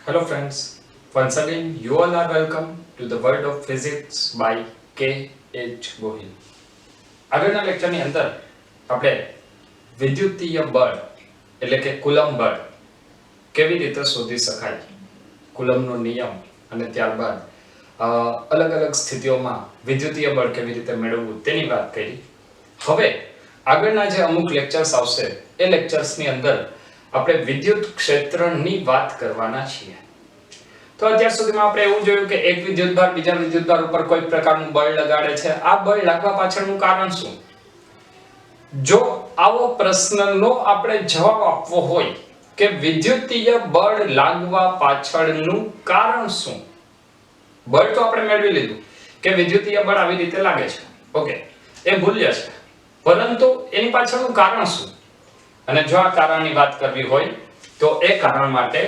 Hello friends, once again you all are welcome to the world of physics by K.H. Gohil. આગળના લેક્ચરની અંદર આપણે વિદ્યુતીય બળ એટલે કે કુલમ બળ કેવી રીતે શોધી શકાય, કુલમનો નિયમ અને ત્યારબાદ અલગ અલગ સ્થિતિઓમાં વિદ્યુતીય બળ કેવી રીતે મેળવવું તેની વાત કરી. હવે આગળના જે અમુક લેક્ચર્સ આવશે એ લેક્ચર્સની અંદર આપણે વિદ્યુત ક્ષેત્રની વાત કરવાના છીએ. તો અત્યાર સુધીમાં આપણે એવું જોયું કે એક વિદ્યુતભાર બીજા વિદ્યુતભાર ઉપર કોઈ પ્રકારનું બળ લગાડે છે. આ બળ લાગવા પાછળનું કારણ શું? જો આવો પ્રશ્નનો આપણે જવાબ આપવો હોય કે વિદ્યુતીય બળ લાગવા પાછળનું કારણ શું, બળ તો આપણે મેળવી લીધું કે વિદ્યુતીય બળ આવી રીતે લાગે છે, ઓકે, એ ભૂલ્ય છે, પરંતુ એની પાછળનું કારણ શું? અને જો આ કારણની વાત કરવી હોય તો એ કારણ માટે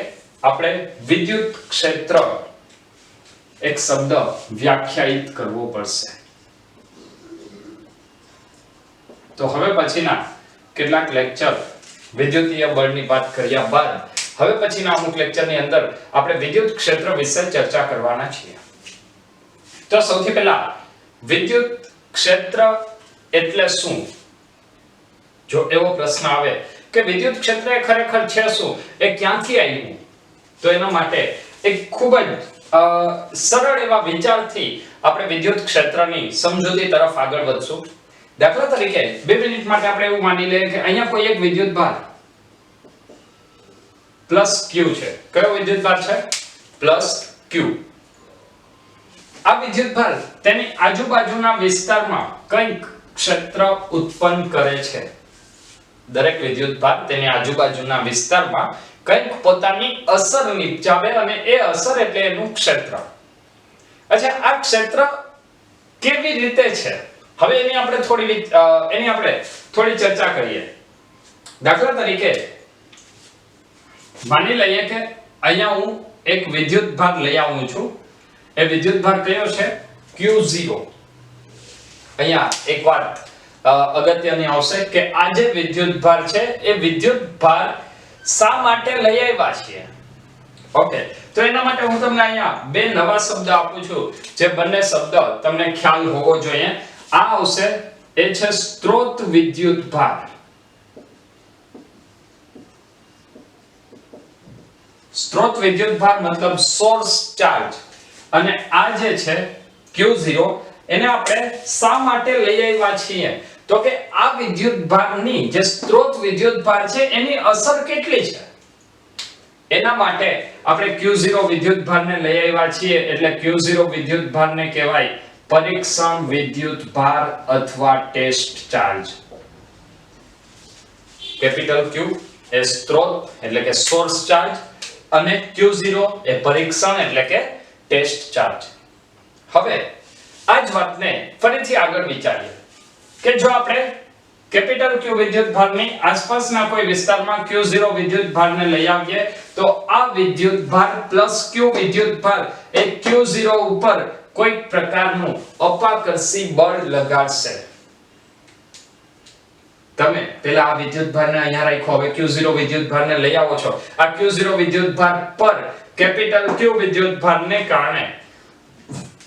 આપણે વિદ્યુત ક્ષેત્ર એક શબ્દ વ્યાખ્યાયિત કરવો પડશે. તો હવે પછીના કેટલાક લેક્ચર વિદ્યુતીય બળની વાત કર્યા બાદ હવે પછીના અમુક લેક્ચરની અંદર આપણે વિદ્યુત ક્ષેત્ર વિશે ચર્ચા કરવાના છીએ. તો સૌથી પહેલા વિદ્યુત ક્ષેત્ર એટલે શું? જો એવો પ્રશ્ન આવે કે વિદ્યુત ક્ષેત્ર એ ખરેખર છે શું, એ ક્યાંથી આવ્યું, તો એના માટે એક ખૂબ જ સરળ એવા વિચારથી આપણે વિદ્યુત ક્ષેત્રની સમજૂતી તરફ આગળ વધશું. દાખલા તરીકે 2 મિનિટ માટે આપણે એવું માની લઈએ કે અહીંયા કોઈ એક વિદ્યુતભાર પ્લસ Q છે. કયો વિદ્યુતભાર છે? Plus Q. આ વિદ્યુતભાર તેની આજુબાજુના વિસ્તારમાં કંઈક ક્ષેત્ર ઉત્પન્ન કરે છે. દરેક વિદ્યુતભાર તેની આજુબાજુના વિસ્તારમાં કંઈક પોતાની અસર નિપજાવે અને એ અસર એટલે એનું ક્ષેત્ર. અચ્છા, આ ક્ષેત્ર કેવી રીતે છે, હવે એની આપણે થોડી ચર્ચા કરીએ. દાખલા તરીકે માની લઈએ કે અહીંયા હું એક વિદ્યુતભાર લઈ આવું છું. એ વિદ્યુતભાર કયો છે? Q0. અહીંયા એક વાત અગત્યની આવશે કે આ જે વિદ્યુતભાર છે એ વિદ્યુતભાર શા માટે લઈ આવ્યા છીએ, ઓકે. તો એના માટે હું તમને અહીંયા બે નવા શબ્દ આપું છું, જે બંને શબ્દ તમને ખ્યાલ હોવો જોઈએ. આ આવશે, એ છે સ્ત્રોત વિદ્યુતભાર. સ્ત્રોત વિદ્યુતભાર મતલબ સોર્સ ચાર્જ. અને આ જે છે Q0, એને આપણે શા માટે લઈ આવ્યા છીએ? તો કે આ વિદ્યુતભારની જે સ્ત્રોત વિદ્યુતભાર છે એની અસર કેટલી છે, એના માટે આપણે Q0 વિદ્યુતભારને લઈ આવ્યા છીએ. એટલે Q0 વિદ્યુતભારને કહેવાય પરીક્ષણ વિદ્યુતભાર અથવા ટેસ્ટ ચાર્જ. કેપિટલ Q એ સ્ત્રોત એટલે કે સોર્સ ચાર્જ અને Q0 એ પરીક્ષણ એટલે કે ટેસ્ટ ચાર્જ. હવે આ જ વાતને ફરીથી આગળ વિચારીએ કે જો આપણે કેપિટલ Q વિદ્યુતભારની આસપાસના કોઈ વિસ્તારમાં Q0 વિદ્યુતભારને લઈ આવીએ તો આ વિદ્યુતભાર પ્લસ Q વિદ્યુતભાર એ Q0 ઉપર કોઈ પ્રકારનું અપાકર્ષી બળ લગાડશે. તમે પેલા આ વિદ્યુતભારને અહીંયા રાખ્યો, હવે Q0 વિદ્યુતભારને લઈ આવો છો. આ Q0 વિદ્યુતભાર પર કેપિટલ Q વિદ્યુતભારને કારણે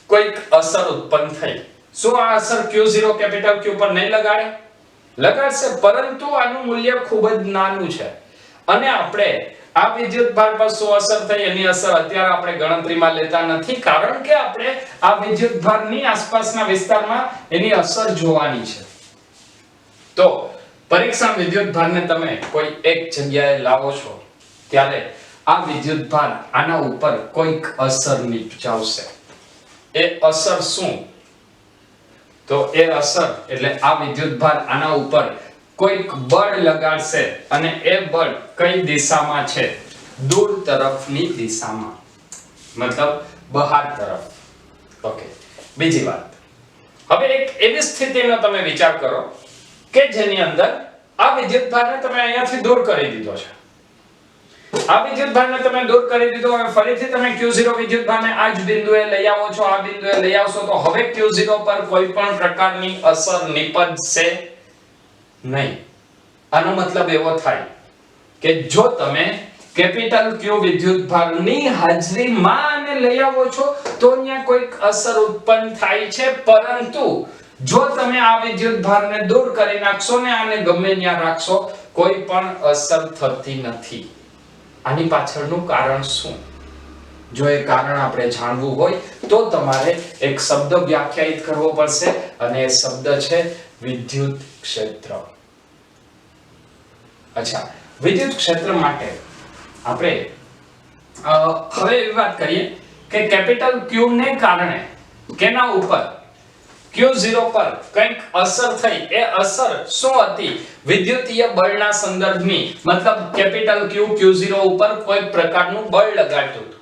કોઈક અસર ઉત્પન્ન થઈ. શું આ અસર Q0 કેપિટલ Q પર નહીં લગાડે? લગાડશે, પરંતુ આનું મૂલ્ય ખૂબ જ નાનું છે. અને આપણે આ વિદ્યુતભાર પર શું અસર થઈ એની અસર અત્યારે આપણે ગણતરીમાં લેતા નથી, કારણ કે આપણે આ વિદ્યુતભારની આસપાસના વિસ્તારમાં એની અસર જોવાની છે. તો પરીક્ષણ વિદ્યુતભારને તમે કોઈ એક જગ્યાએ લાવો છો ત્યારે આ વિદ્યુતભાર આના ઉપર કોઈક અસર નિપજાવશે. એ અસર શું? તો એ અસર એટલે આ વિદ્યુતભાર આના ઉપર કોઈક બળ લગાડશે અને એ બળ કઈ દિશામાં છે? દૂર તરફની દિશામાં, મતલબ બહાર તરફ, ઓકે. બીજી વાત, હવે એક એવી સ્થિતિનો તમે વિચાર કરો કે જેની અંદર આ વિદ્યુતભારને તમે અહીંયાથી દૂર કરી દીધો છે. આ વિદ્યુતભારને તમે દૂર કરી દીધો. હવે ફરીથી તમે Q0 વિદ્યુતભારને આ જ બિંદુએ લઈ આવો છો, આ બિંદુએ લઈ આવશો તો હવે Q0 પર કોઈ પણ પ્રકારની અસર નિપજશે નહીં. આનો મતલબ એવો થાય કે જો તમે કેપિટલ Q વિદ્યુતભારની હાજરીમાં આને લઈ આવો છો તો અહીંયા કોઈક અસર ઉત્પન્ન થાય છે, પરંતુ જો તમે આ વિદ્યુતભારને દૂર કરી નાખશો ને આને ગમે ત્યાં રાખશો, કોઈ પણ અસર થતી નથી. આની પાછળનું કારણ શું? જો એ કારણ આપણે જાણવું હોય તો તમારે એક શબ્દ વ્યાખ્યાયિત કરવો પડશે, અને એ શબ્દ છે વિદ્યુત ક્ષેત્ર. અચ્છા, વિદ્યુત ક્ષેત્ર માટે આપણે હવે એવી વાત કરીએ કે કેપિટલ Q ને કારણે કેના ઉપર Q0 પર કંઈક અસર થઈ. એ અસર શું હતી? વિદ્યુતીય બળના સંદર્ભની, મતલબ કેપિટલ Q Q0 ઉપર કોઈ પ્રકારનું બળ લગાડતું હતું.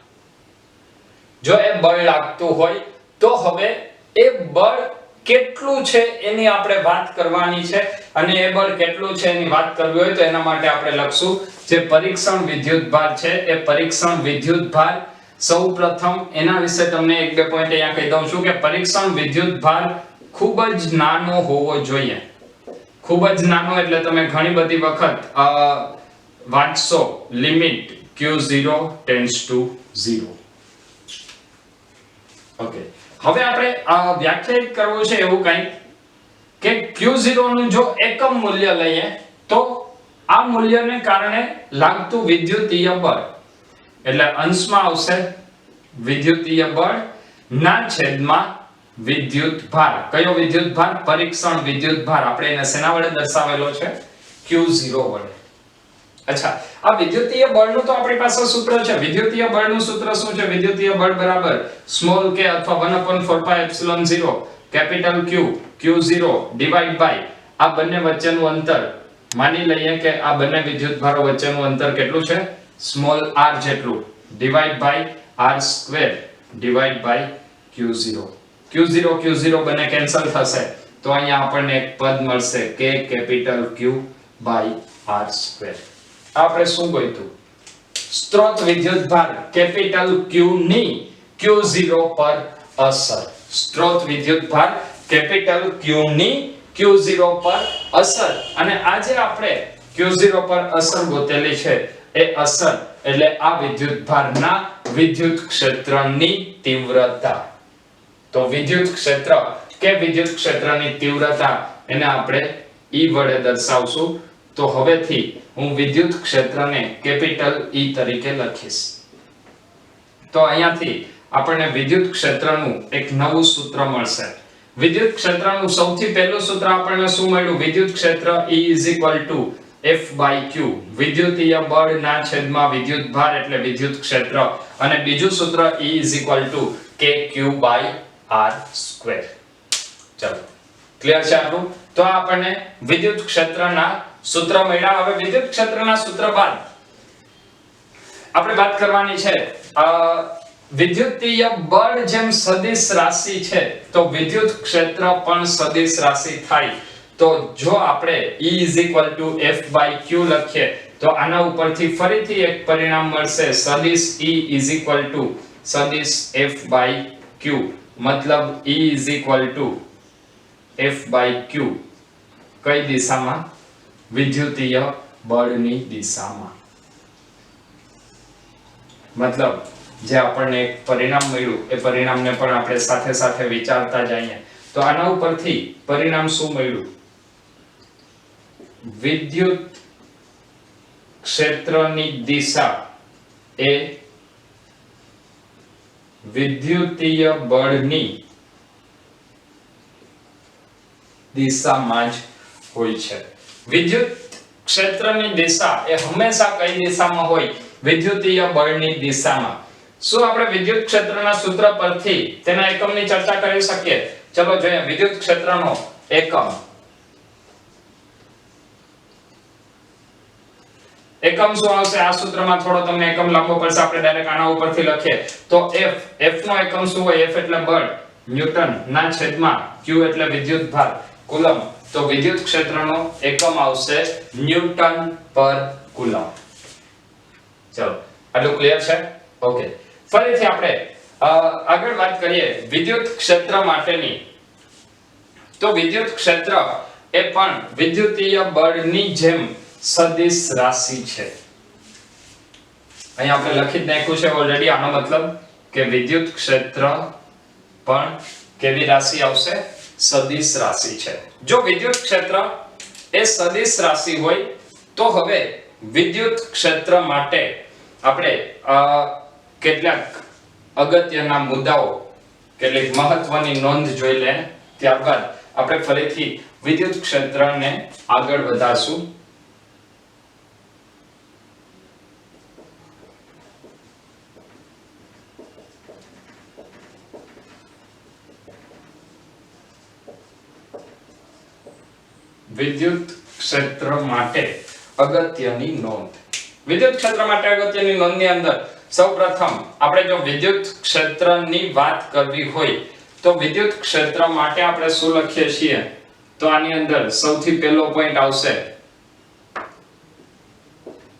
જો એ બળ લાગતું હોય તો હવે એ બળ કેટલું છે એની આપણે વાત કરવાની છે, અને એ બળ કેટલું છે એની વાત કરવી હોય તો એના માટે આપણે લખશું જે પરીક્ષણ વિદ્યુતભાર છે એ પરીક્ષણ વિદ્યુતભાર. સૌપ્રથમ એના વિશે તમને એક બે પોઈન્ટ અહીંયા કહી દઉં છું કે પરીક્ષણ વિદ્યુતભાર ખૂબ જ નાનો હોવો જોઈએ. ખૂબ જ નાનો એટલે તમે ઘણી બધી વખત વાંચશો limit Q0 tends to 0. Okay, હવે આપણે વ્યાખ્યાયિત કરવું છે એવું કંઈ કે Q0 નું જો એકમ મૂલ્ય લઈએ તો આ મૂલ્યને કારણે લાગતું વિદ્યુતીય બળ, એટલે અંશમાં આવશે વિદ્યુતીય બળ ના છેદમાં વિદ્યુતભાર. કયો વિદ્યુતભાર? પરીક્ષણ વિદ્યુતભાર. આપણે એને શેના વડે દર્શાવેલો છે? Q0 વડે. અચ્છા, આ વિદ્યુતીય બળનું તો આપણી પાસે સૂત્ર છે. વિદ્યુતીય બળનું સૂત્ર શું છે? વિદ્યુતીય બળ બરાબર સ્મોલ k અથવા 1/4πε0 capital Q Q0 divide by આ બંને વચ્ચેનું અંતર. માની લઈએ કે આ બંને વિદ્યુતભારો વચ્ચેનું અંતર કેટલું છે? સ્મોલ r જેટલું, divide by r² divide by Q0. Q0 બંને કેન્સલ થશે તો અહીંયા આપણને એક પદ મળશે k capital Q by r². આપણે શું ગોઈતું? સ્ત્રોત વિદ્યુતભાર કેપિટલ Q ની Q0 પર અસર. સ્ત્રોત વિદ્યુતભાર કેપિટલ Q ની Q0 પર અસર. અને આજે આપણે Q0 પર અસર ગોતેલી છે. એ અસર એટલે આ વિદ્યુતભારના વિદ્યુત ક્ષેત્રની તીવ્રતા. તો વિદ્યુત ક્ષેત્ર કે વિદ્યુત ક્ષેત્રની તીવ્રતા એને આપણે E વડે દર્શાવશું. તો હવેથી હું વિદ્યુત ક્ષેત્રને કેપિટલ E તરીકે લખીશ. તો અહીંયાથી આપણને વિદ્યુત ક્ષેત્રનું એક નવું સૂત્ર મળશે. વિદ્યુત ક્ષેત્રનું સૌથી પહેલું સૂત્ર આપણને શું મળ્યું? વિદ્યુત ક્ષેત્ર E F/Q. વિદ્યુતીય બળ ના છેદમાં વિદ્યુતભાર એટલે વિદ્યુત ક્ષેત્ર. અને બીજું સૂત્ર E KQ/r². ચલો, ક્લિયર છે આટલું? તો આપણને વિદ્યુત ક્ષેત્રના સૂત્ર મળ્યા. હવે વિદ્યુત ક્ષેત્રના સૂત્ર બાદ આપણે વાત કરવાની છે વિદ્યુતીય બળ જેમ સદિશ રાશિ છે તો વિદ્યુત ક્ષેત્ર પણ સદિશ રાશિ થાય. તો જો આપણે E F/Q લખીએ તો આના ઉપરથી ફરીથી એક પરિણામ મળશે સદિશ E સદિશ F/Q. મતલબ E F/Q કઈ દિશામાં? વિદ્યુતીય બળની દિશામાં. મતલબ જે આપણને એક પરિણામ મળ્યું એ પરિણામને પણ આપણે સાથે સાથે વિચારતા જઈએ. તો આના ઉપરથી પરિણામ શું મળ્યું? વિદ્યુત ક્ષેત્રની દિશા એ વિદ્યુતીય બળની દિશામાં જ હોય છે. વિદ્યુત ક્ષેત્રની દિશા એ હંમેશા કઈ દિશામાં હોય? વિદ્યુતીય બળની દિશામાં. શું આપણે વિદ્યુત ક્ષેત્રના સૂત્ર પરથી તેના એકમની ચર્ચા કરી શકીએ? ચલો જોઈએ વિદ્યુત ક્ષેત્રનો એકમ. એકમ શું આવશે? આ સૂત્રમાં થોડો તમને એકમ લખવો પડશે. આપણે ડાયરેક્ટ આના ઉપરથી લખીએ તો F નો એકમ શું હોય? F એટલે બળ, ન્યૂટન ના છેદમાં Q એટલે વિદ્યુતભાર, કુલમ. તો વિદ્યુત ક્ષેત્રનો એકમ આવશે ન્યૂટન પર કુલમ. ચલો, આટલું ક્લિયર છે? ઓકે, ફરીથી આપણે આગળ વાત કરીએ વિદ્યુત ક્ષેત્ર માટેની. તો વિદ્યુત ક્ષેત્ર એ પણ વિદ્યુતીય બળની જેમ સદિશ રાશિ છે. અહીંયા આપણે લખી જ નાખ્યું છે ઓલરેડી. આનો મતલબ કે વિદ્યુત ક્ષેત્ર પણ કેવી રાશિ આવશે? સદિશ રાશિ છે. જો વિદ્યુત ક્ષેત્ર એ સદિશ રાશિ હોય તો હવે વિદ્યુત ક્ષેત્ર માટે આપણે કેટલાક અગત્યના મુદ્દાઓ, કેટલીક મહત્વની નોંધ જોઈ લે. ત્યારબાદ આપણે ફરીથી વિદ્યુત ક્ષેત્રને આગળ વધારશું. વિદ્યુત ક્ષેત્ર માટે અગત્યની નોંધ. વિદ્યુત ક્ષેત્ર માટે અગત્યની નોંધની અંદર સૌપ્રથમ આપણે જો વિદ્યુત ક્ષેત્રની વાત કરવી હોય તો વિદ્યુત ક્ષેત્ર માટે આપણે શું લખીએ છીએ? તો આની અંદર સૌથી પહેલો પોઈન્ટ આવશે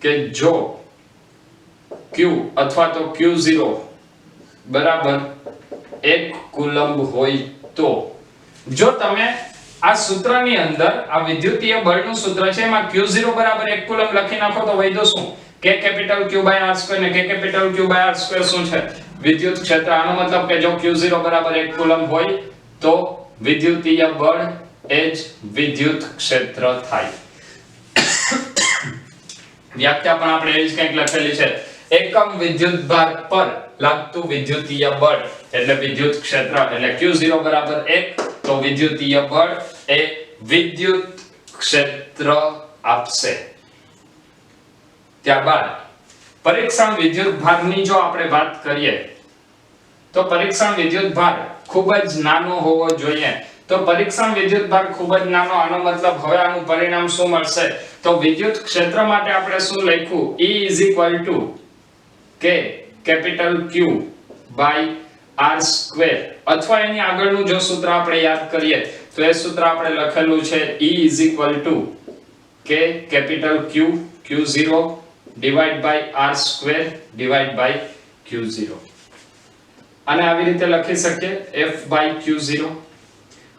કે જો Q અથવા તો Q0 બરાબર 1 કુલંબ હોય તો, જો તમે આ સૂત્રની અંદર આ વિદ્યુતીય બળનું સૂત્ર છે એમાં Q0 બરાબર 1 કુલંબ લખી નાખો તો વૈધો શું? K કેપિટલ Q/r² ને K કેપિટલ Q/r² શું છે? વિદ્યુત ક્ષેત્ર. આનો મતલબ કે જો Q0 બરાબર 1 કુલંબ હોય તો વિદ્યુતીય બળ એ જ વિદ્યુત ક્ષેત્ર થાય. વ્યાખ્યા પણ આપણે એ જ કંઈક લખેલી છે. એકમ વિદ્યુતભાર પર લાગતું વિદ્યુતીય બળ એટલે વિદ્યુત ક્ષેત્ર. એટલે Q0 બરાબર 1 તો વિદ્યુતીય બળ એ વિદ્યુત ક્ષેત્ર આપશે. ત્યારબાદ પરીક્ષણ વિદ્યુતભારની જો આપણે વાત કરીએ તો પરીક્ષણ વિદ્યુતભાર ખૂબ જ નાનો હોવો જોઈએ. તો પરીક્ષણ વિદ્યુતભાર ખૂબ જ નાનો, આનો મતલબ હવે આનું પરિણામ શું મળશે? તો વિદ્યુત ક્ષેત્ર માટે આપણે શું લખ્યું? E K કેપિટલ Q/r² અથવા એની આગળનું જો સૂત્ર આપણે યાદ કરીએ તો એ સૂત્ર આપણે લખેલું છે E K કેપિટલ Q/r² અને આવી રીતે લખી શકીએ F/Q0.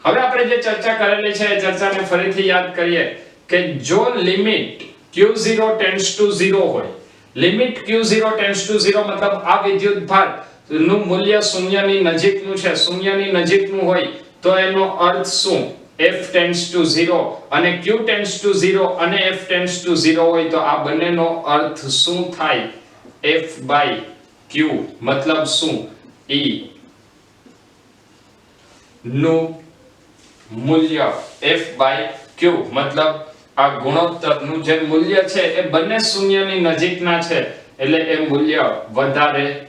હવે આપણે જે ચર્ચા કરેલી છે એ ચર્ચાને ફરીથી યાદ કરીએ કે જો લિમિટ Q0 ટેન્ડ્સ ટુ 0 હોય, લિમિટ Q0 ટેન્ડ્સ ટુ 0 મતલબ આ વિદ્યુતભાર નું મૂલ્ય શૂન્યની નજીકનું છે, શૂન્યની નજીકનું હોય તો એનો અર્થ શું? F ટેન્ડ્સ ટુ 0 અને Q ટેન્ડ્સ ટુ 0 અને F ટેન્ડ્સ ટુ 0 હોય તો આ બંનેનો અર્થ શું થાય? F/Q મતલબ શું? E નું મૂલ્ય F/Q મતલબ આ ગુણોત્તરનું જે મૂલ્ય છે એ બંને શૂન્યની નજીકના છે એટલે એ મૂલ્ય વધારે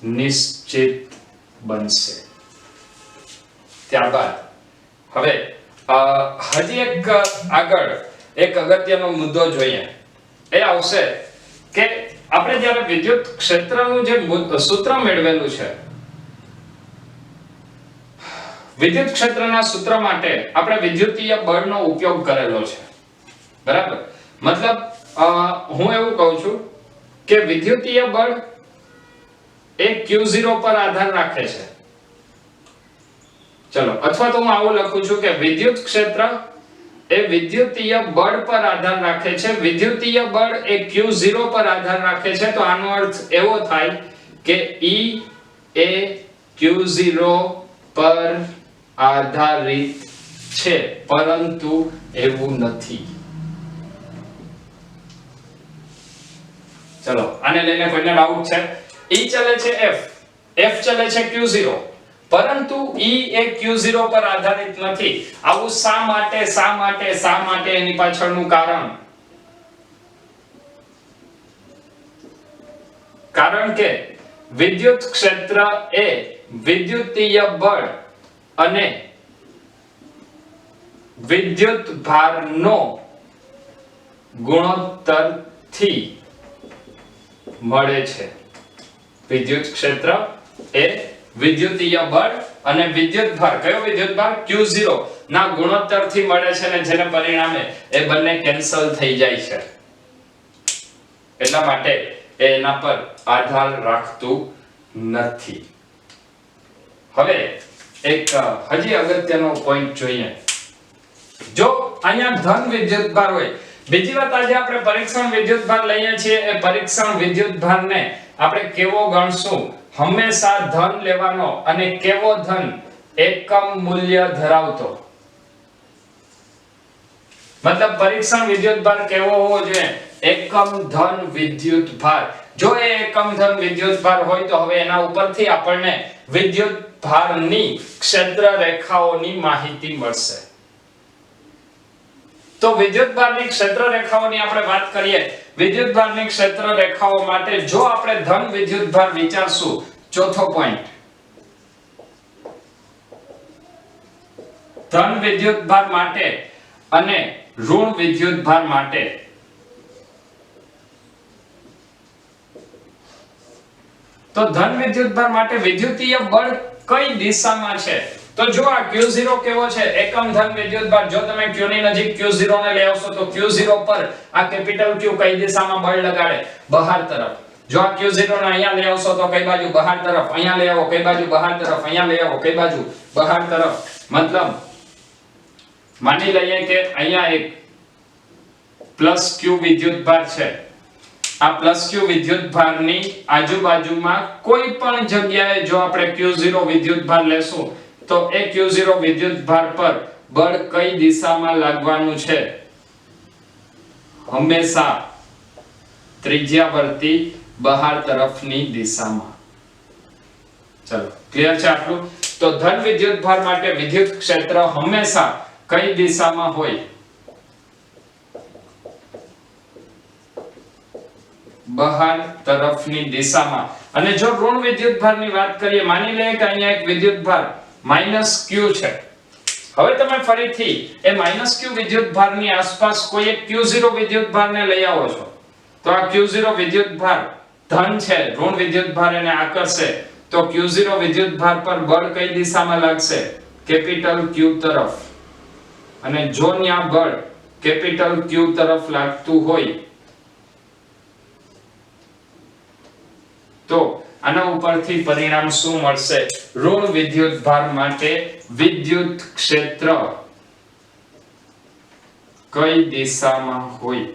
નિશ્ચિત બનશે. ત્યારબાદ હવે હજી એક આગળ એક અગત્યનો મુદ્દો જોઈએ. એ આવશે કે આપણે જ્યારે વિદ્યુત ક્ષેત્રનું જે સૂત્ર મેળવેલું છે, વિદ્યુત ક્ષેત્રના સૂત્ર માટે આપણે વિદ્યુતીય બળનો ઉપયોગ કરેલો છે. બરાબર? મતલબ હું એવું કહું છું કે વિદ્યુતીય બળ એ Q0 પર આધાર રાખે છે. ચલો, અથવા તો હું આવું લખું છું કે વિદ્યુત ક્ષેત્ર એ વિદ્યુતીય બળ પર આધાર રાખે છે. વિદ્યુતીય બળ એ Q0 પર આધાર રાખે છે. તો આનો અર્થ એવો થાય કે E એ Q0 પર આધારિત છે, પરંતુ એવું નથી. ચલો, આને લઈને કોઈને ડાઉટ છે? E ચલે છે F ચલે છે Q0, પરંતુ E એ Q0 પર આધારિત નથી. આવું શા માટે એની પાછળનું કારણ કે વિદ્યુત ક્ષેત્ર એ વિદ્યુતીય બળ અને વિદ્યુત ભારનો ગુણોત્તરથી મળે છે. વિદ્યુત ક્ષેત્ર એ વિદ્યુતીય બળ અને વિદ્યુત ભાર, કયો વિદ્યુત ભાર? Q0 ના ગુણોત્તરથી મળે છે અને જેને પરિણામે એ બંને કેન્સલ થઈ જાય છે. એટલા માટે એના પર આધાર રાખતું નથી. હવે એક હજી અગત્યનો પોઈન્ટ જોઈએ. જો અહીંયા ધન વિદ્યુતભાર હોય બીજી વાત, આજે આપણે પરીક્ષણ વિદ્યુતભાર લઈએ છીએ એ પરીક્ષણ વિદ્યુતભારને આપણે કેવો ગણશું? હંમેશા ધન લેવાનો અને કેવો ધન? એકમ મૂલ્ય ધરાવતો. મતલબ પરીક્ષણ વિદ્યુતભાર કેવો હોવો જોઈએ? એકમ ધન વિદ્યુતભાર. જો એ એકમ ધન વિદ્યુતભાર હોય તો હવે એના ઉપરથી આપણને વિદ્યુતભારની ક્ષેત્ર રેખાઓની માહિતી મળશે. તો વિદ્યુતભારની ક્ષેત્ર રેખાઓની આપણે વાત કરીએ. વિદ્યુતભારની ક્ષેત્ર રેખાઓ માટે જો આપણે ધન વિદ્યુતભાર વિચારશું, ચોથો પોઈન્ટ, ધન વિદ્યુતભાર માટે અને ઋણ વિદ્યુતભાર માટે તો ધન વિદ્યુતભાર માટે વિદ્યુતીય બળ કઈ દિશામાં છે? તો જો આ Q0 કેવો છે? એકમ ધન વિદ્યુતભાર. જો તમે Q ની નજીક Q0 ને લઈ આવશો તો Q0 પર આ કેપિટલ Q કઈ દિશામાં બળ લગાડે? બહાર તરફ. જો આ Q0 ને અહીંયા લઈ આવશો તો કઈ બાજુ? બહાર તરફ. અહીંયા લઈ આવો કઈ બાજુ? બહાર તરફ. અહીંયા લઈ આવો કઈ બાજુ? બહાર તરફ. મતલબ માની લઈએ કે અહીંયા એક પ્લસ Q વિદ્યુતભાર છે. આ પ્લસ Q વિદ્યુતભારની આજુબાજુમાં કોઈ પણ જગ્યાએ જો આપણે Q0 વિદ્યુતભાર લેશું તો એ Q0 વિદ્યુતભાર પર બળ કઈ દિશામાં લાગવાનું છે? હંમેશા ત્રિજ્યાવર્તી બહાર તરફની દિશામાં. ચલો ક્લિયર છે આટલું? તો ધન વિદ્યુતભાર માટે વિદ્યુત ક્ષેત્ર હંમેશા કઈ દિશામાં હોય? બહાર તરફની દિશામાં. અને જો ઋણ વિદ્યુતભારની વાત કરીએ, માની લઈએ કે અહીંયા એક વિદ્યુતભાર -Q છે. હવે તમે ફરીથી એ -Q વિદ્યુતભારની આસપાસ કોઈ એક Q0 વિદ્યુતભારને લઈ આવો છો તો આ Q0 વિદ્યુતભાર ધન છે, ઋણ વિદ્યુતભાર એને આકર્ષે તો Q0 વિદ્યુતભાર પર બળ કઈ દિશામાં લાગશે? કેપિટલ Q તરફ. અને જો ન્યા બળ કેપિટલ Q તરફ લાગતું હોય તો આના ઉપરથી પરિણામ શું મળશે? ઋણ વિદ્યુતભાર માટે વિદ્યુત ક્ષેત્ર કઈ દિશામાં હોય?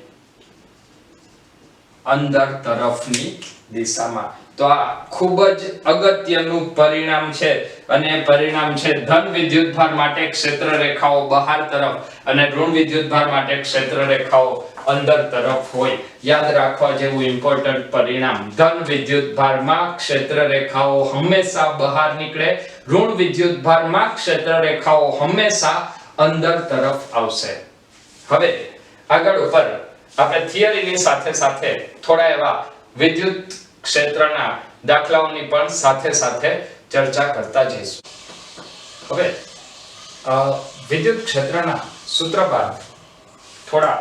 અંદર તરફની દિશામાં. તો આ ખૂબ જ અગત્યનું પરિણામ છે અને પરિણામ છે ધન વિદ્યુતભાર માટે ક્ષેત્ર રેખાઓ બહાર તરફ અને ઋણ વિદ્યુતભાર માટે ક્ષેત્ર રેખાઓ અંદર તરફ હોય. યાદ રાખવા જેવું ઇમ્પોર્ટન્ટ પરિણામ. ધન વિદ્યુતભારમાં ક્ષેત્ર રેખાઓ હંમેશા બહાર નીકળે, ઋણ વિદ્યુતભારમાં ક્ષેત્ર રેખાઓ હંમેશા અંદર તરફ આવશે. હવે આગળ ઉપર આપણે થિયરીની સાથે સાથે થોડા એવા વિદ્યુત ક્ષેત્રના દાખલાઓની પણ સાથે સાથે ચર્ચા કરતા જઈશું. હવે વિદ્યુત ક્ષેત્રના સૂત્ર બાદ થોડા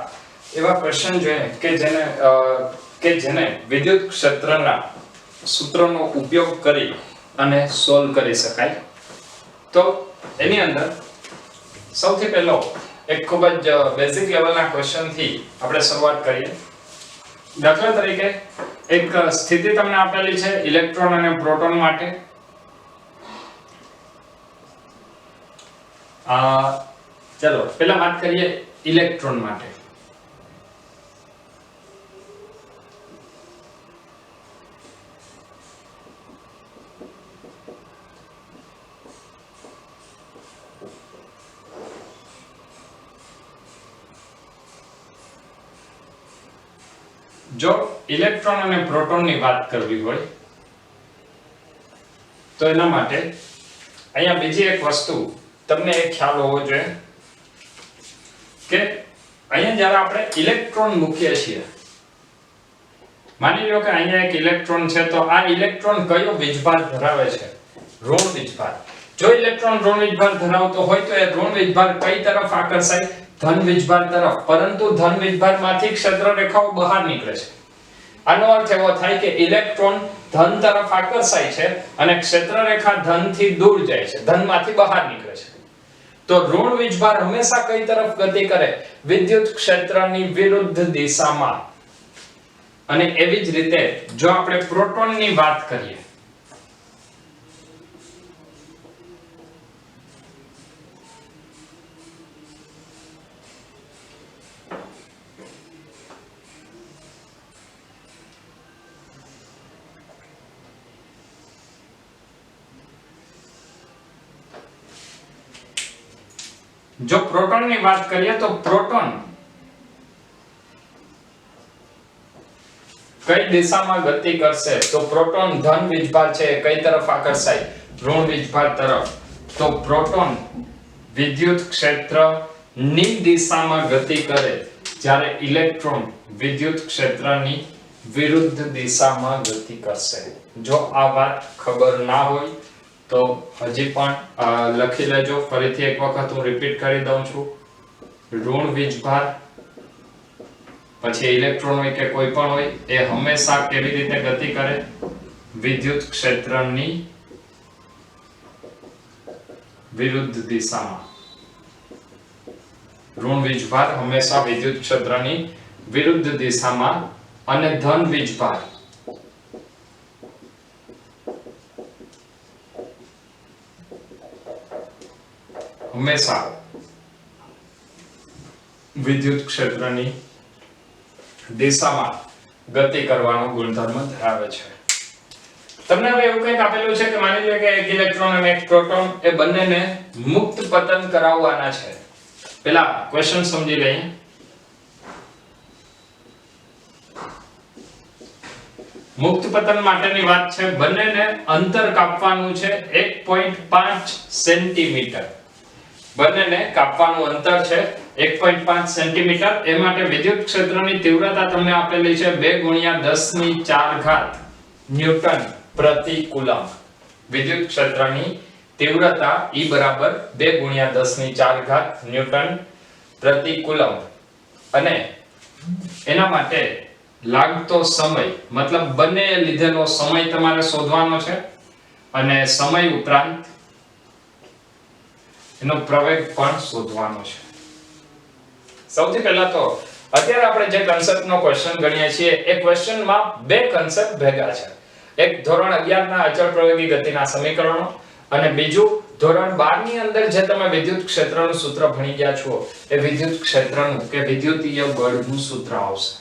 એવા ક્વેશ્ચન જોઈએ કે જેને વિદ્યુત ક્ષેત્રના સૂત્રનો ઉપયોગ કરી અને સોલ્વ કરી શકાય. તો એની અંદર સૌથી પહેલો એક ખૂબ જ બેઝિક લેવલના ક્વેશ્ચન થી આપણે શરૂઆત કરીએ. દાખલા તરીકે એક સ્થિતિ તમને આપેલી છે ઇલેક્ટ્રોન અને પ્રોટોન માટે. ચલો પહેલા વાત કરીએ ઇલેક્ટ્રોન માટે. જો ઇલેક્ટ્રોન અને પ્રોટોનની વાત કરવી હોય તો એના માટે અહીંયા બીજી એક વસ્તુ તમને એક ખ્યાલ હોવો જોઈએ કે અહીંયા જ્યારે આપણે ઇલેક્ટ્રોન મૂકીએ છીએ, માની લો કે અહીંયા એક ઇલેક્ટ્રોન છે તો આ ઇલેક્ટ્રોન કયો વીજભાર ધરાવે છે? ઋણ વીજભાર. જો ઇલેક્ટ્રોન ઋણ વીજભાર ધરાવતો હોય તો એ ઋણ વીજભાર કઈ તરફ આકર્ષાય? ધન વીજભાર તરફ. પરંતુ ધન વીજભારમાંથી ક્ષેત્ર રેખાઓ બહાર નીકળે છે. આનો અર્થ એવો થાય કે ઇલેક્ટ્રોન ધન તરફ આકર્ષાય છે અને ક્ષેત્ર રેખા ધનથી દૂર જાય છે, ધનમાંથી બહાર નીકળે છે. તો ઋણ વીજભાર હંમેશા કઈ તરફ ગતિ કરે? વિદ્યુત ક્ષેત્રની વિરુદ્ધ દિશામાં. અને એવી જ રીતે જો આપણે પ્રોટોનની વાત કરીએ જો પ્રોટોનની વાત કરીએ તો પ્રોટોન કઈ દિશામાં ગતિ કરશે તો પ્રોટોન ધન વીજભાર છે કઈ તરફ આકર્ષાય ઋણ વીજભાર તરફ તો પ્રોટોન વિદ્યુત ક્ષેત્રની દિશામાં ગતિ કરે જ્યારે ઇલેક્ટ્રોન વિદ્યુત ક્ષેત્રની વિરુદ્ધ દિશામાં ગતિ કરશે જો આ વાત ખબર ના હોય તો હજી પણ લખી લેજો ફરીથી એક વખત હું રિપીટ કરી દઉં છું ઋણ વીજભાર પછી ઇલેક્ટ્રોન હોય કે કોઈ પણ હોય એ હંમેશા કેવી રીતે ગતિ કરે વિદ્યુત ક્ષેત્રની વિરુદ્ધ દિશામાં ઋણ વીજભાર હંમેશા વિદ્યુત ક્ષેત્રની વિરુદ્ધ દિશામાં અને ધન વીજભાર હંમેશા વિદ્યુત ક્ષેત્રની દિશામાં ગતિ કરવાનો ગુણધર્મ ધરાવે છે તમને હવે એવું કંઈક આપેલું છે કે માની લો કે એક ઇલેક્ટ્રોન અને એક પ્રોટોન એ બંનેને મુક્ત પતન કરાવવાના છે પહેલા ક્વેશ્ચન સમજી લઈએ મુક્ત પતન માટેની વાત છે બંનેને અંતર કાપવાનું છે 1.5 સેન્ટીમીટર બંનેને કાપવાનું અંતર છે 1.5 સેન્ટીમીટર એ માટે વિદ્યુત ક્ષેત્રની તીવ્રતા તમને આપેલી છે 2 × 10⁴ ન્યૂટન પ્રતિ કુલમ વિદ્યુત ક્ષેત્રની તીવ્રતા E બરાબર 2 × 10⁴ ન્યૂટન પ્રતિ કુલમ અને એના માટે લાગતો સમય મતલબ બંને લીધેલો સમય તમારે શોધવાનો છે અને સમય ઉપરાંત એનો પ્રવેગ પણ શોધવાનો છે સૌથી પહેલા તો અત્યારે આપણે જે કન્સેપ્ટનો ક્વેશ્ચન ગણીએ છીએ એ ક્વેશ્ચનમાં બે કન્સેપ્ટ ભેગા છે એક ધોરણ 11 ના અચળ પ્રવેગી ગતિના સમીકરણો અને બીજું ધોરણ 12 ની અંદર જે તમે વિદ્યુત ક્ષેત્રનું સૂત્ર ભણી ગયા છો એ વિદ્યુત ક્ષેત્રનું કે વિદ્યુતીય બળનું સૂત્ર આવશે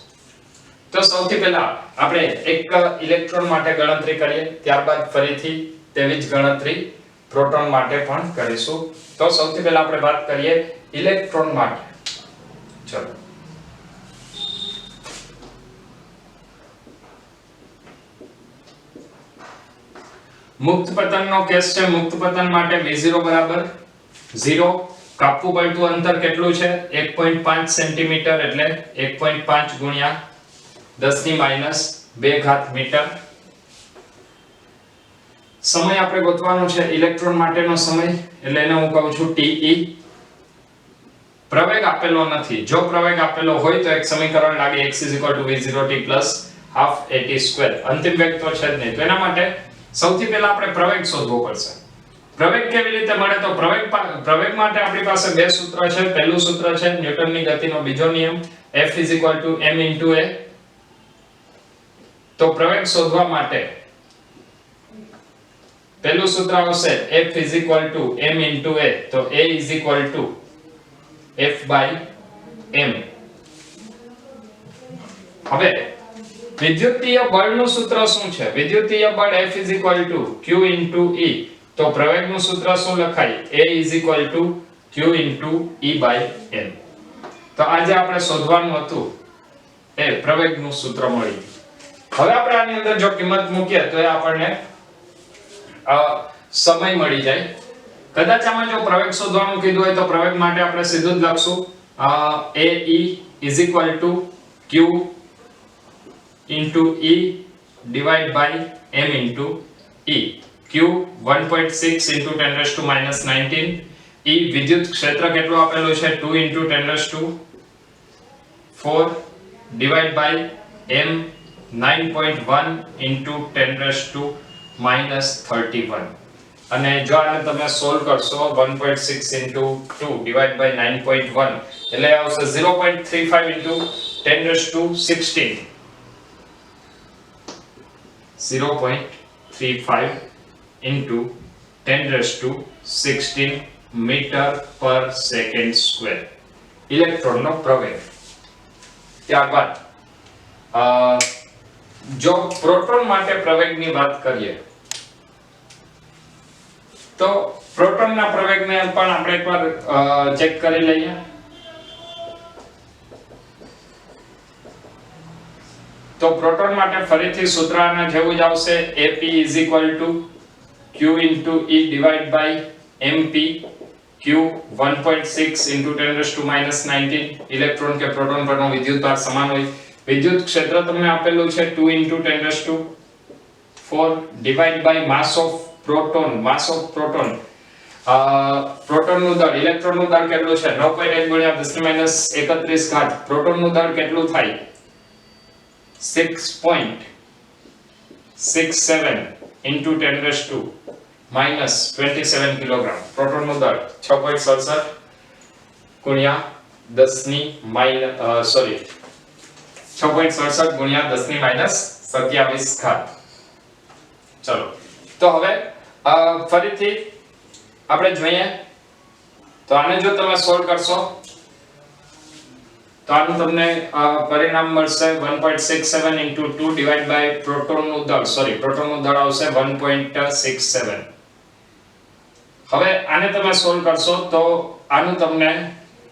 તો સૌથી પહેલા આપણે એક ઇલેક્ટ્રોન માટે ગણતરી કરીએ ત્યારબાદ ફરીથી તેવી જ ગણતરી પ્રોટોન માટે પણ કરીશું તો સૌથી પહેલા આપણે વાત કરીએ ઇલેક્ટ્રોન માટે ચલો મુક્ત પતનનો કેસ છે મુક્ત પતન માટે V0 બરાબર 0 કાપવું પડતું અંતર કેટલું છે 1.5 સેન્ટીમીટર એટલે 1.5 ગુણ્યા 10⁻² મીટર સમય આપણે ગોતવાનો છે ઇલેક્ટ્રોન માટેનો સમય એટલે એને હું કહું છું TE પ્રવેગ આપેલો નથી જો પ્રવેગ આપેલો હોય તો એક સમીકરણ લાગે x v0t ½ at². અંતિમ વેગ તો છે જ નહીં તો એના માટે સૌથી પહેલા આપણે પ્રવેગ શોધવો પડશે પ્રવેગ કેવી રીતે મળે તો પ્રવેગ માટે આપણી પાસે બે સૂત્ર છે પહેલું સૂત્ર છે ન્યૂટનની ગતિનો બીજો નિયમ F m * a તો પ્રવેગ શોધવા માટે પહેલું સૂત્ર આવશે F m * a તો a F/m હવે વિદ્યુતીય બળનું સૂત્ર શું છે વિદ્યુતીય બળ F q * E તો પ્રવેગનું સૂત્ર શું લખાય a q E/m તો આજે આપણે શોધવાનું હતું એ પ્રવેગનું સૂત્ર મળી હવે આપણે આની અંદર જો કિંમત મૂકીએ તો એ આપણને સમય મળી જાય કદાચ આમાં જો પ્રવેગ શોધવાનું કીધું હોય તો પ્રવેગ માટે આપણે સીધું જ લખશું AE q into E divided by m into E q 1.6 into 10⁻⁹ E વિદ્યુત ક્ષેત્ર કેટલું આપેલું છે 2 into 10⁴ divided by m 9.1 into 10⁻31 અને જો આને તમે સોલ્વ કરશો 1.6 into 2 divided by 9.1 એટલે આવશે 0.35 into 10⁻16 0.35 into 10⁻16 મીટર પર સેકન્ડ સ્ક્વેર ઇલેક્ટ્રોનનો પ્રવેગ ત્યારબાદ જો પ્રોટોન માટે પ્રવેગની વાત કરીએ તો પ્રોટોનના પ્રવેગને પણ આપણે એકવાર ચેક કરી લઈએ. તો પ્રોટોન માટે ફરીથી સૂત્ર આના જેવું જ આવશે. AP q E divided by MP q 1.6 into 10⁻⁻19. Electron કે પ્રોટોન પરનો વિદ્યુતભાર સમાન હોય. વિદ્યુત ક્ષેત્ર તમને આપેલું છે 2 into 10⁴ divided by mass of proton. પ્રોટોનનું દળ, ઇલેક્ટ્રોનનું દળ કેટલું છે? 9.1 ગુણ્યા 10⁻31 ઘાત. પ્રોટોનનું દળ કેટલું થાય? 6.67 into 10⁻⁻27 કિલોગ્રામ. પ્રોટોનનું દળ 6.67 ગુણ્યા 6.67 ગુણ્યા 10⁻27 ઘાત. ચલો તો હવે ફરીથી આપણે જોઈએ. તો આને જો તમે સોલ્વ કરશો તો આનું તમને પરિણામ મળશે 1.67 into 2 divided by પ્રોટોનનું દળ આવશે 1.67. હવે આને તમે સોલ્વ કરશો તો આનું તમને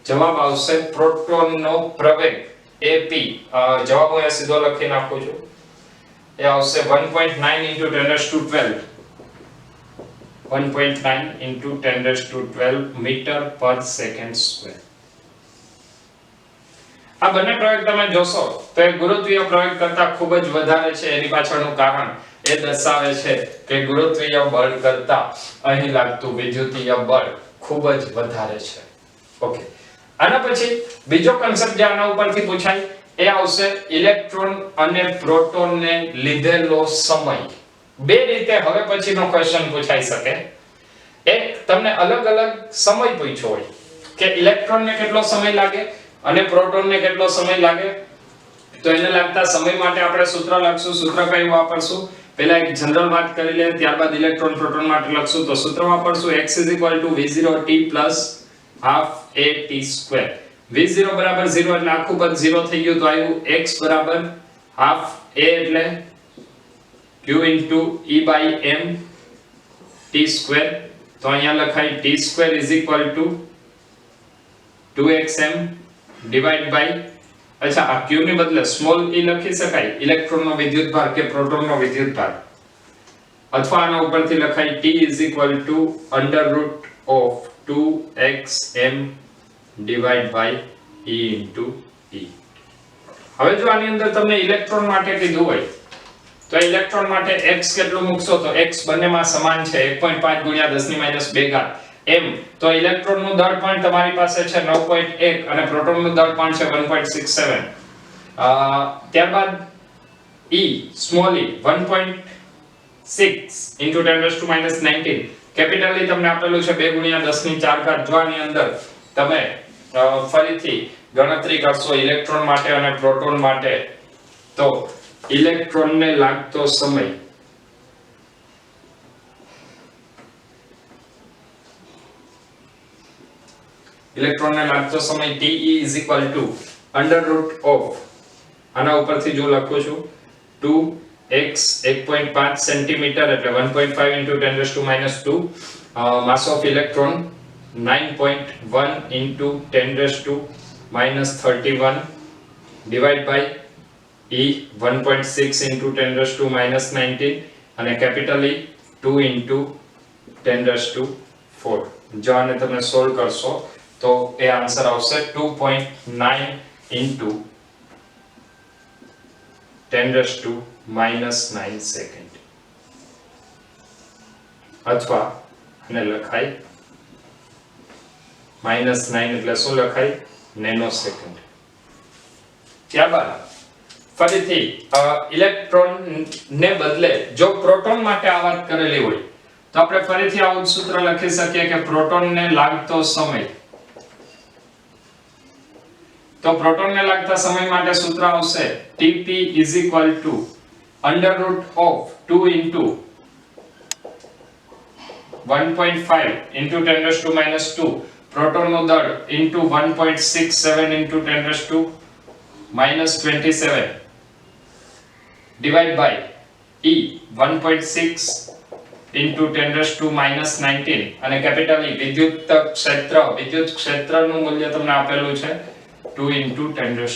જવાબ આવશે પ્રોટોનનો પ્રવેગ AP. જવાબ હું સીધો લખી નાખું છું. એ આવશે 1.9 into 10⁻12 1.9 into 10⁻12 મીટર પર સેકન્ડ સ્ક્વેર. આ બંને પ્રયોગ તમે જોશો તો એ ગુરુત્વીય પ્રયોગ કરતા ખૂબ જ વધારે છે. એની પાછળનું કારણ એ દર્શાવે છે કે ગુરુત્વીય બળ કરતા અહીં લાગતું વિદ્યુતીય બળ ખૂબ જ વધારે છે. ઓકે, આના પછી બીજો કન્સેપ્ટ જે આના ઉપરથી પૂછાય એ આવશે ઇલેક્ટ્રોન અને પ્રોટોનને લીધેલો સમય. બે રીતે હવે પછીનો ક્વેશ્ચન પૂછાઈ શકે. એક તમને અલગ અલગ સમય પૂછ્યો હોય કે ઇલેક્ટ્રોનને કેટલો સમય લાગે અને પ્રોટોનને કેટલો સમય લાગે. તો એને લાગતા સમય માટે આપણે સૂત્ર લખશું. સૂત્ર કયું વાપરશું? પહેલા એક જનરલ વાત કરી લે, ત્યારબાદ ઇલેક્ટ્રોન પ્રોટોન માટે લખશું. તો સૂત્ર વાપરશું x v0t plus half a t². v0 બરાબર 0 એટલે આખું પદ 0 થઈ ગયું. તો આવ્યું x બરાબર half a એટલે q into e by m t². તો અહીંયા લખાય t² 2xm divided by, અચ્છા આ q ની બદલે સ્મોલ e લખી શકાય ઇલેક્ટ્રોનનો વિદ્યુતભાર કે પ્રોટોનનો વિદ્યુતભાર, અથવા આના ઉપરથી લખાય t √ 2xm divided by e into e. હવે જો આની અંદર તમને ઇલેક્ટ્રોન માટે કીધું હોય તો ઇલેક્ટ્રોન માટે x કેટલું મૂકશો? તો x બંનેમાં સમાન છે 1.5 ગુણ્યા 10⁻² ઘાત m. તો ઇલેક્ટ્રોનનું દળ પણ તમારી પાસે છે 9.1 અને પ્રોટોનનું દળ પણ છે 1.67. ત્યારબાદ e small e 1.6 into 10⁻⁻19. Capital e તમને આપેલું છે 2 ગુણ્યા 10⁴ ઘાત. જો આની અંદર તમે ફરીથી ગણતરી કરશો ઇલેક્ટ્રોન માટે અને પ્રોટોન માટે તો ઇલેક્ટ્રોનને લાગતો સમય te √ આના ઉપરથી જો લખું છું 2x 1.5 સેન્ટીમીટર એટલે 1.5 into 10⁻². Mass of electron 9.1 into 10⁻31 divided by e 1.6 into 10⁻19 અને કેપિટલ E 2 into 10⁴. જો આને તમે સોલ્વ કરશો તો એ આન્સર આવશે 2.9 into 10⁻⁹ સેકન્ડ, અથવા આને લખાય -9 એટલે શું લખાય? Nano second. ત્યારબાદ ફરીથી ઇલેક્ટ્રોન ને બદલે જો પ્રોટોન માટે આ વાત કરેલી હોય તો આપણે ફરીથી આવું સૂત્ર લખી શકીએ કે પ્રોટોનને લાગતો સમય. તો પ્રોટોનને લાગતા સમય માટે સૂત્ર આવશે Tp √ 2 into 1.5 into 10⁻². પ્રોટોનનું દળ into 1.67 into 10⁻27 divided by E 1.6 into 10⁻⁻19 અને કેપિટલ E વિદ્યુત ક્ષેત્રનું મૂલ્ય તમને આપેલું છે 2 into 10⁴.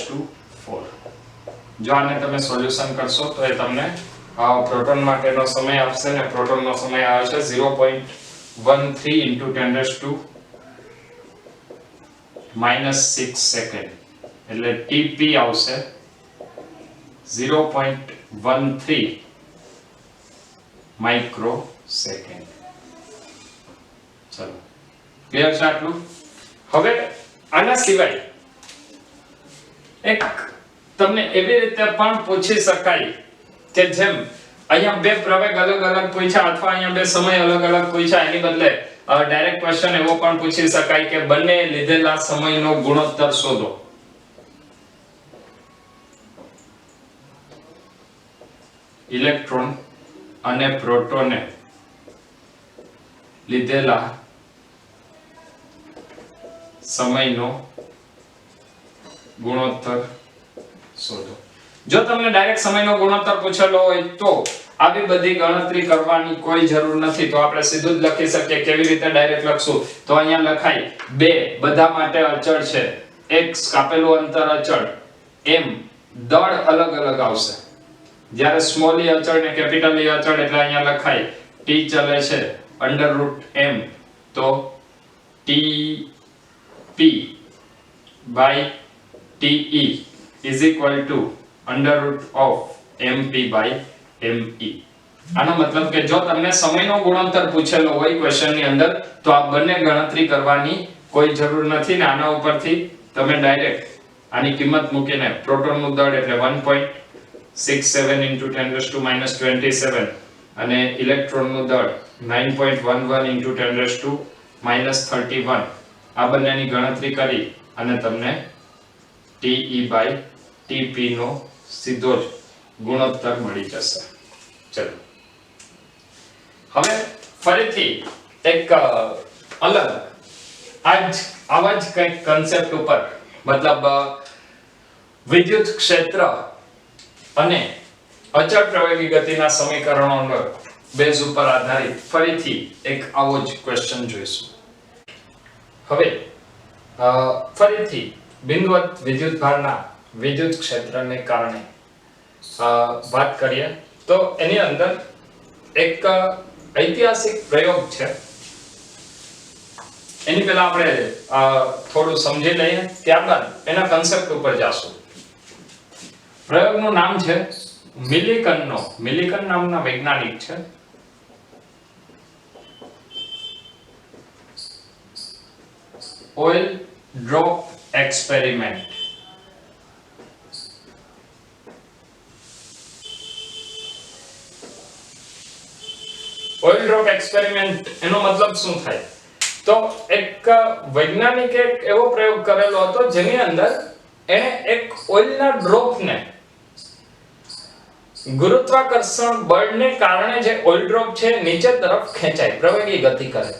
જો આને તમે સોલ્યુશન કરશો તો એ તમને પ્રોટોન માટેનો સમય આપશે ને પ્રોટોનનો સમય આવે છે 0.13 into 10⁻⁻6 સેકન્ડ એટલે TP આવશે 0.13 માઇક્રો સેકન્ડ. ચલો ક્લિયર છે આટલું? હવે આના સિવાય એક તમને એવી રીતે પણ પૂછી શકાય કે જેમ અહીંયા બે પ્રવેગ અલગ અલગ પૂછ્યા અથવા અહીંયા બે સમય અલગ અલગ પૂછ્યા એની બદલે ડાયરેક્ટ ક્વેશ્ચન એવો પણ પૂછી શકાય કે બંને લીધેલા સમયનો ગુણોત્તર શોધો. ઇલેક્ટ્રોન અને પ્રોટોને લીધેલા સમયનો ગુણોત્તર શોધો. જો તમને ડાયરેક્ટ સમયનો ગુણોત્તર પૂછેલો હોય તો આવી બધી ગણતરી કરવાની કોઈ જરૂર નથી, તો આપણે સીધું જ લખી શકીએ. કેવી રીતે ડાયરેક્ટ લખશું? તો અહીંયા લખાય 2 બધા માટે અચળ છે, x કાપેલું અંતર અચળ, m દળ અલગ અલગ આવશે. જ્યારે સ્મોલ e અચળ ને કેપિટલ E અચળ એટલે અહીંયા લખાય t ચલે છે √m તો tp by te is equal to √mp by me. આનો મતલબ કે જો તમને સમયનો ગુણોત્તર પૂછેલો હોય ક્વેશ્ચન ની અંદર તો આ બંને ગણતરી કરવાની કોઈ જરૂર નથી ને આના ઉપરથી તમે ડાયરેક્ટ આની કિંમત મૂકીને પ્રોટોનનું દળ એટલે 1.67 into 10⁻⁻27 અને ઇલેક્ટ્રોનનું દળ 9.11 into 10⁻31 આ બંનેની ગણતરી કરી અને તમને TE by TP નો સીધો જ ગુણોત્તર મળી જશે. ચલો હવે ફરીથી એક અલગ આવા જ કંઈક કન્સેપ્ટ ઉપર મતલબ વિદ્યુત ક્ષેત્ર અને અચળ પ્રવેગી ગતિના સમીકરણોનો બેઝ ઉપર આધારિત ફરીથી એક આવો જ ક્વેશ્ચન જોઈશું. હવે ફરીથી બિંદુવત વિદ્યુતભારના વિદ્યુત ક્ષેત્રને કારણે વાત કરીએ તો એની અંદર એક ઐતિહાસિક પ્રયોગ છે. એની પહેલા આપણે થોડું સમજી લઈએ, ત્યારબાદ એના કન્સેપ્ટ ઉપર જાશું. પ્રયોગનું નામ છે મિલિકન નામના વૈજ્ઞાનિક છે. Oil drop experiment. Oil drop experiment એનો મતલબ શું થાય? તો એક વૈજ્ઞાનિકે એક એવો પ્રયોગ કરેલો હતો જેની અંદર એને એક ઓઇલના ડ્રોપને ગુરુત્વાકર્ષણ બળને કારણે જે ઓઇલ ડ્રોપ છે નીચે તરફ ખેંચાય, પ્રવેગી ગતિ કરે.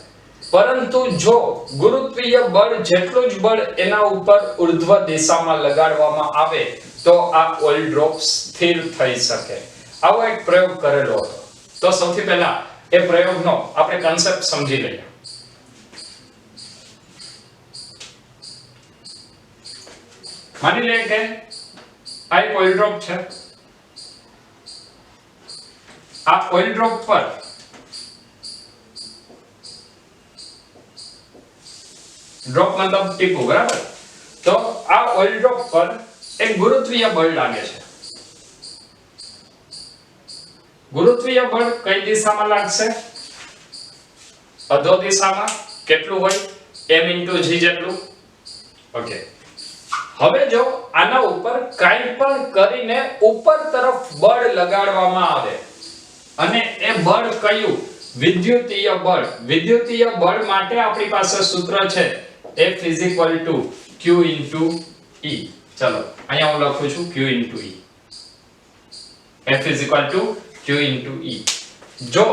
પરંતુ જો ગુરુત્વીય બળ જેટલું જ બળ એના ઉપર ઉર્ધ્વ દિશામાં લગાડવામાં આવે તો આ ઓઇલ ડ્રોપ સ્થિર થઈ શકે. આવો એક પ્રયોગ કરેલો હતો. તો સૌથી પહેલા એ પ્રયોગનો આપણે કન્સેપ્ટ સમજી લઈએ. માની લઈએ કે આ એક ઓઇલ ડ્રોપ છે. આ ઓઇલ ડ્રોપ પર ડ્રોપ મતલબ ટીપું, બરાબર? તો આ ઓઇલ ડ્રોપ પર એક ગુરુત્વીય બળ લાગે છે. ગુરુત્વીય બળ કઈ દિશામાં લાગશે? અધો દિશામાં. કેટલું હોય? m * g જેટલું. ઓકે. હવે જો આના ઉપર કાઈ પણ કરીને ઉપર તરફ બળ લગાડવામાં આવે અને એ બળ કયું? વિદ્યુતીય બળ. વિદ્યુતીય બળ માટે આપણી પાસે સૂત્ર છે F = Q * E. ચલો અહીંયા હું લખું છું Q * E. F = Q * E. જો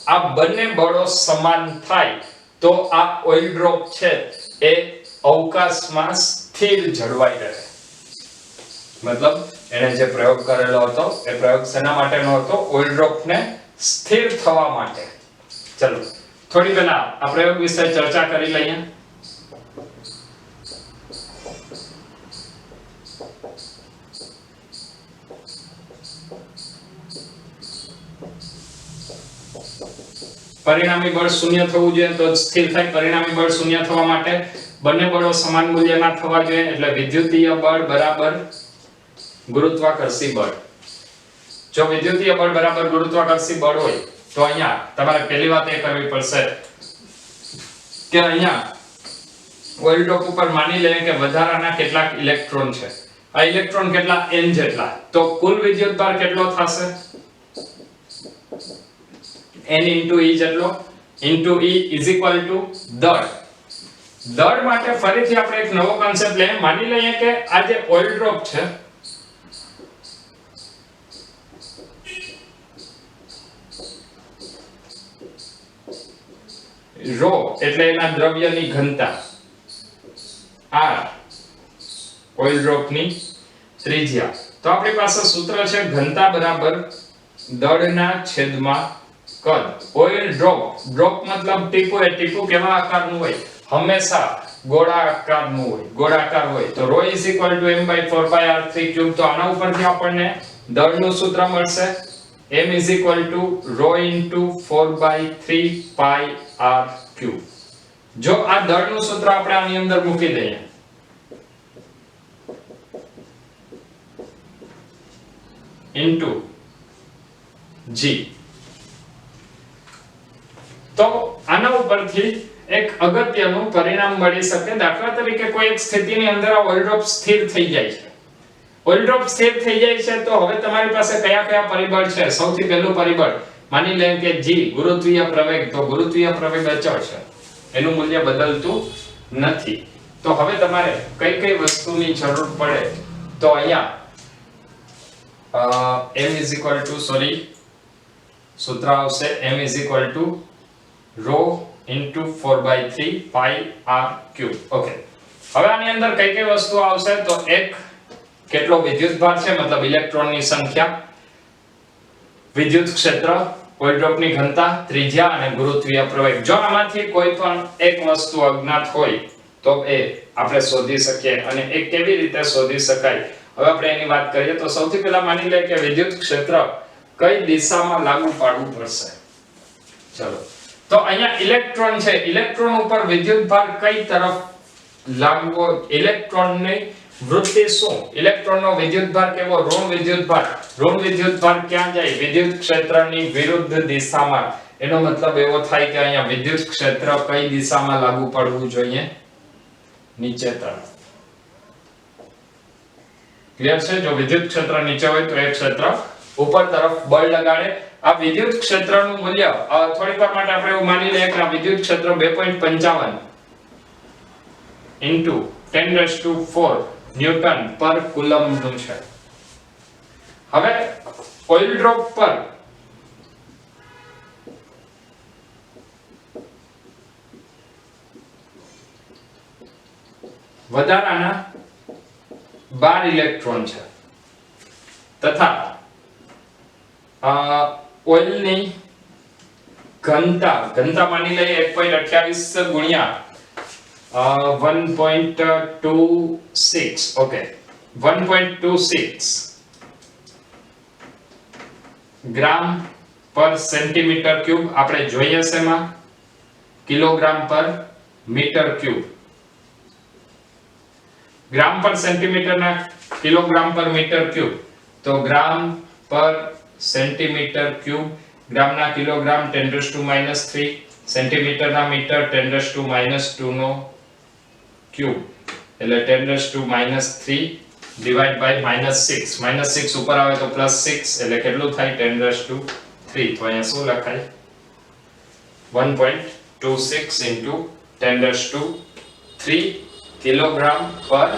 આ બંને બળો સમાન થાય તો આ ઓઇલ ડ્રોપ છે એ અવકાશમાં સ્થિર જળવાઈ રહે. મતલબ એને જે પ્રયોગ કરેલો હતો એ પ્રયોગ શેના માટેનો હતો? ઓઇલ ડ્રોપને સ્થિર થવા માટે. ચલો થોડી પહેલા આ પ્રયોગ વિશે ચર્ચા કરી લઈએ. પરિણામી બળ શૂન્ય થવું જોઈએ તો સ્થિર થાય. પરિણામી બળ શૂન્ય થવા માટે બંને બળો સમાન મૂલ્યના થવા જોઈએ, એટલે વિદ્યુતીય બળ બરાબર ગુરુત્વાકર્ષી બળ. જો વિદ્યુતીય બળ બરાબર ગુરુત્વાકર્ષી બળ હોય તો અહીંયા તમારે પહેલી વાત એ કરવી પડશે કે અહીંયા ઓઇલ ડ્રોપ ઉપર માની લઈએ કે વધારાના કેટલાક ઇલેક્ટ્રોન છે. આ ઇલેક્ટ્રોન કેટલા n જેટલા, તો કુલ વિદ્યુતભાર કેટલો થશે? n into e જેટલો into e is equal to દળ. દળ માટે ફરીથી આપણે એક નવો કોન્સેપ્ટ લઈએ. માની લઈએ કે આ જે ઓઇલ ડ્રોપ છે ρ એટલે એના દ્રવ્યની ઘનતા, r ઓઇલ ડ્રોપની ત્રિજ્યા. તો આપણી પાસે સૂત્ર છે ઘનતા બરાબર દળના છેદમાં કદ. ઓઇલ ડ્રોપ, ડ્રોપ મતલબ ટીપું. એ ટીપું કેવા આકારનું હોય? હંમેશા ગોળાકારનું હોય. ગોળાકાર હોય તો ρ = m/4πr3 તો આના ઉપરથી આપણને દળનું સૂત્ર મળશે m = ρ * 4/3πr3. જો આ દળનું સૂત્ર આપણે આની અંદર મૂકી દઈએ into g, તો આના ઉપરથી એક અગત્યનું પરિણામ મળી શકે. દાખલા તરીકે કોઈ એક સ્થિતિની અંદર આ ઓઇલ ડ્રોપ સ્થિર થઈ જાય છે. ઓઇલ ડ્રોપ સ્થિર થઈ જાય છે તો હવે તમારી પાસે કયા કયા પરિબળ છે? સૌથી પહેલું પરિબળ માની લઈએ કે g ગુરુત્વીય પ્રવેગ. તો ગુરુત્વીય પ્રવેગ અચળ છે, એનું મૂલ્ય બદલતું નથી. તો હવે તમારે કઈ કઈ વસ્તુની જરૂર પડે? તો અહીંયા m સૂત્ર આવશે m = ρ * 4/3πr3. ઓકે, હવે આની અંદર કઈ કઈ વસ્તુ આવશે? તો એક કેટલો વિદ્યુતભાર છે, મતલબ ઇલેક્ટ્રોનની સંખ્યા, વિદ્યુત ક્ષેત્ર, ઓઇલ ડ્રોપની ઘનતા, ત્રિજ્યા અને ગુરુત્વીય પ્રવેગ. જો આમાંથી કોઈ પણ એક વસ્તુ અજ્ઞાત હોય તો એ આપણે શોધી શકીએ. અને એ કેવી રીતે શોધી શકાય? હવે આપણે એની વાત કરીએ તો સૌથી પહેલા માની લઈએ કે વિદ્યુત ક્ષેત્ર કઈ દિશામાં લાગુ પાડવું પડશે. ચલો, તો અહીંયા ઇલેક્ટ્રોન છે. ઇલેક્ટ્રોન ઉપર વિદ્યુતભાર કઈ તરફ લાગવો? ઇલેક્ટ્રોનની વૃત્તિ શું? ઇલેક્ટ્રોનનો વિદ્યુતભાર કેવો? ઋણ વિદ્યુતભાર. ઋણ વિદ્યુતભાર ક્યાં જાય? વિદ્યુત ક્ષેત્રની વિરુદ્ધ દિશામાં. એનો મતલબ એવો થાય કે અહીંયા વિદ્યુત ક્ષેત્ર કઈ દિશામાં લાગુ પડવું જોઈએ? નીચે તરફ. ક્લિયર છે? જો વિદ્યુત ક્ષેત્ર નીચે હોય તો એ ક્ષેત્ર ઉપર તરફ બળ લગાડે. આ વિદ્યુત ક્ષેત્રનું મૂલ્ય થોડીક વાર માટે આપણે એવું માની લઈએ કે આ વિદ્યુત ક્ષેત્ર 2.55 into 10⁴ ન્યૂટન પર કુલમ્બ નું છે. હવે ઓઇલ ડ્રોપ પર વધારાના 12 ઇલેક્ટ્રોન છે તથા ઓઇલની ઘનતા માની લઈએ 1.28 ગુણ્યા 1.26. ઓકે, 1.26 ગ્રામ પર સેન્ટીમીટર ક્યુબ. આપણે જોઈએ છે એમાં કિલોગ્રામ પર મીટર ક્યુબ. ગ્રામ પર સેન્ટીમીટર ના કિલોગ્રામ પર મીટર ક્યુબ. તો ગ્રામ પર સેન્ટીમીટર ક્યુબ, ગ્રામના કિલોગ્રામ 10⁻³ સેન્ટીમીટરના મીટર 10⁻² નો ક્યુબ એટલે 10⁻³ ડિવાઇડ બાય -6. -6 ઉપર આવે તો +6 એટલે કેટલું થાય? 10⁻³ તો અહીંયા શું લખાય? 1.26 * 10⁻³ કિલોગ્રામ પર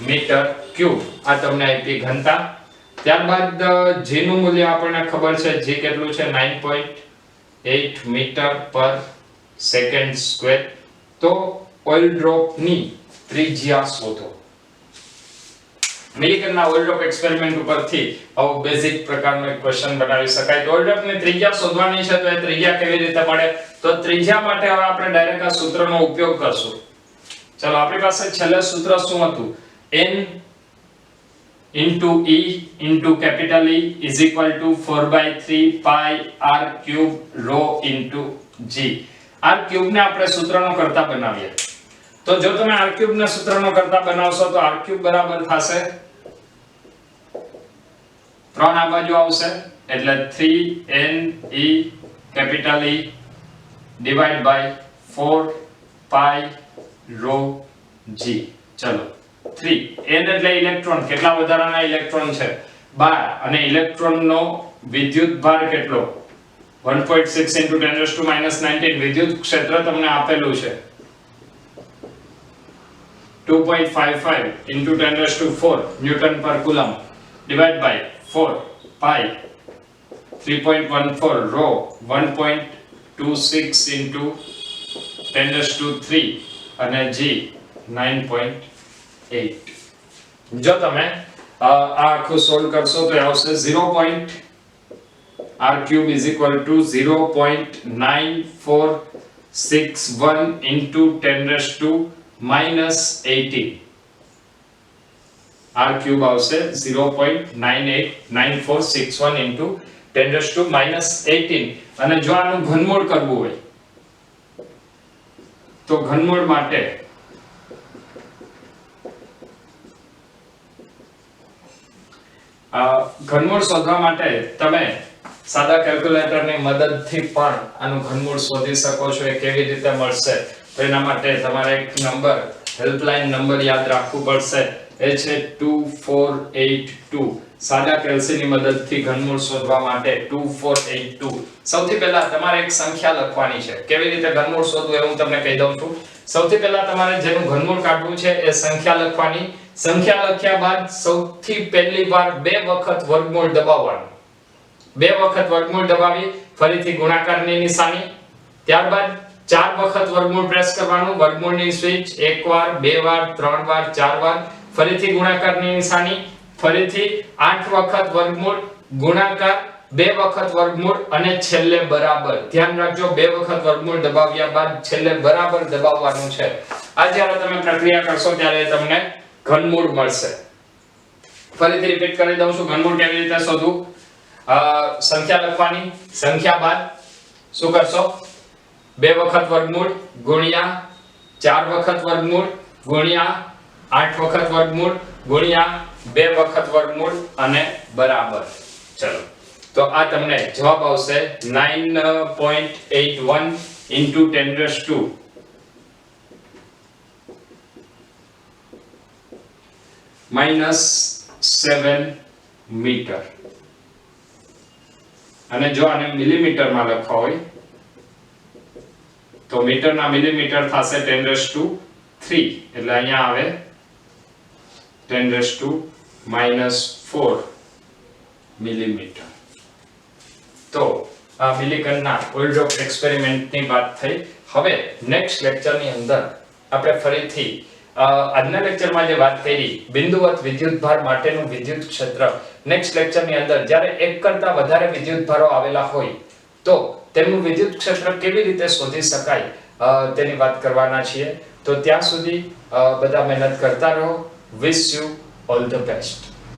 મીટર ક્યુબ. આ તમને આપી ઘનતા. ત્યારબાદ g નું મૂલ્ય આપણને ખબર છે. g કેટલું છે? 9.8 મીટર પર સેકન્ડ સ્ક્વેર. તો ઓઇલ ડ્રોપ ની ત્રિજ્યા શોધો. મિલિકનના ઓઇલડ્રોપ એક્સપેરિમેન્ટ ઉપરથી આવો બેઝિક પ્રકારનો એક ક્વેશ્ચન બનાવી શકાય. તો ઓઇલડ્રોપની ત્રિજ્યા શોધવાની છે, તો એ ત્રિજ્યા કેવી રીતે મળે? તો ત્રિજ્યા માટે હવે આપણે ડાયરેક્ટ આ સૂત્રનો ઉપયોગ કરશું. ચલો, આપણી પાસે છેલ્લે સૂત્ર શું હતું? n into E into capital E is equal to 4/3 pi r cube rho into g. r cube ને આપણે સૂત્રનો કરતા બનાવીએ. તો જો તમે r cube ને સૂત્રનો કરતા બનાવશો તો r cube બરાબર થશે 3 આ બાજુ આવશે એટલે 3 ne capital E divide by 4 pi rho g. ચલો, 3 n એટલે ઇલેક્ટ્રોન, કેટલા વધારાના ઇલેક્ટ્રોન છે? 12, અને ઇલેક્ટ્રોનનો વિદ્યુત ભાર કેટલો? 1.6 into 10⁻⁻19. વિદ્યુત ક્ષેત્ર તમને આપેલું છે 2.55 into 10⁴ ન્યૂટન પર coulomb divide by 4 pi 3.14 rho 1.26 into 10⁻³ અને g 9.8. જો તમે આ આખું સોલ્વ કરશો તો આવશે 0.r³ is equal to 0.9461 into 10⁻⁻18. r³ આવશે 0.989461 into 10⁻⁻18. અને જો આનું ઘનમૂળ કરવું હોય તો ઘનમૂળ માટે ઘનમૂળ શોધવા માટે તમે સાદા કેલ્ક્યુલેટરની મદદથી પણ આનું ઘનમૂળ શોધી શકો છો. એ કેવી રીતે મળશે? તો એના માટે તમારે એક નંબર, હેલ્પલાઇન નંબર યાદ રાખવું પડશે. એ છે 2482. સાદા કેલ્સીની મદદથી ઘનમૂળ શોધવા માટે 2482. સૌથી પહેલા તમારે એક સંખ્યા લખવાની છે. કેવી રીતે ઘનમૂળ શોધવું એ હું તમને કહી દઉં છું. સૌથી પહેલા તમારે જેનું ઘનમૂળ કાઢવું છે એ સંખ્યા લખવાની. સંખ્યા લખ્યા બાદ સૌથી પહેલી વાર 2 વખત વર્ગમૂળ દબાવવાનું. 2 વખત વર્ગમૂળ દબાવી ફરીથી ગુણાકારની નિશાની, ત્યારબાદ 4 વખત વર્ગમૂળ પ્રેસ કરવાનું. વર્ગમૂળની સ્વિચ 1 વાર, 2 વાર, 3 વાર, 4 વાર, ફરીથી ગુણાકારની નિશાની, ફરીથી 8 વખત વર્ગમૂળ, ગુણાકાર, 2 વખત વર્ગમૂળ અને છેલ્લે બરાબર. ધ્યાન રાખજો, 2 વખત વર્ગમૂળ દબાવ્યા બાદ છેલ્લે બરાબર દબાવવાનું છે. આ જ્યારે તમે પ્રક્રિયા કરશો ત્યારે તમને ઘનમૂળ મળશે. ફરીથી રિપીટ કરી દઉં છું, ઘનમૂળ કેવી રીતે શોધવું? સંખ્યા લખવાની, સંખ્યા બાદ શું કરશો? 2 વખત વર્ગમૂળ ગુણ્યા 4 વખત વર્ગમૂળ ગુણ્યા 8 વખત વર્ગમૂળ ગુણ્યા 2 વખત વર્ગમૂળ અને બરાબર. ચલો, તો આ તમને જવાબ આવશે 9.81 into 10⁻⁻7 મીટર. અને જો આને મિલીમીટરમાં લખવા હોય તો મીટરના મિલીમીટર થશે 10⁻³ એટલે અહીંયા આવે 10⁻⁻4 મિલીમીટર. તો આ મિલિકનના ઓઇલડ્રોપ એક્સપેરિમેન્ટની વાત થઈ. હવે નેક્સ્ટ લેક્ચરની અંદર આપણે ફરીથી આજના લેક્ચરમાં જે વાત કરી બિંદુવત વિદ્યુતભાર માટેનું વિદ્યુત ક્ષેત્ર, નેક્સ્ટ લેક્ચરની અંદર જ્યારે એક કરતા વધારે વિદ્યુતભારો આવેલા હોય તો તેમનું વિદ્યુત ક્ષેત્ર કેવી રીતે શોધી શકાય તેની વાત કરવાના છીએ. તો ત્યાં સુધી બધા મહેનત કરતા રહો. Wish you all the best.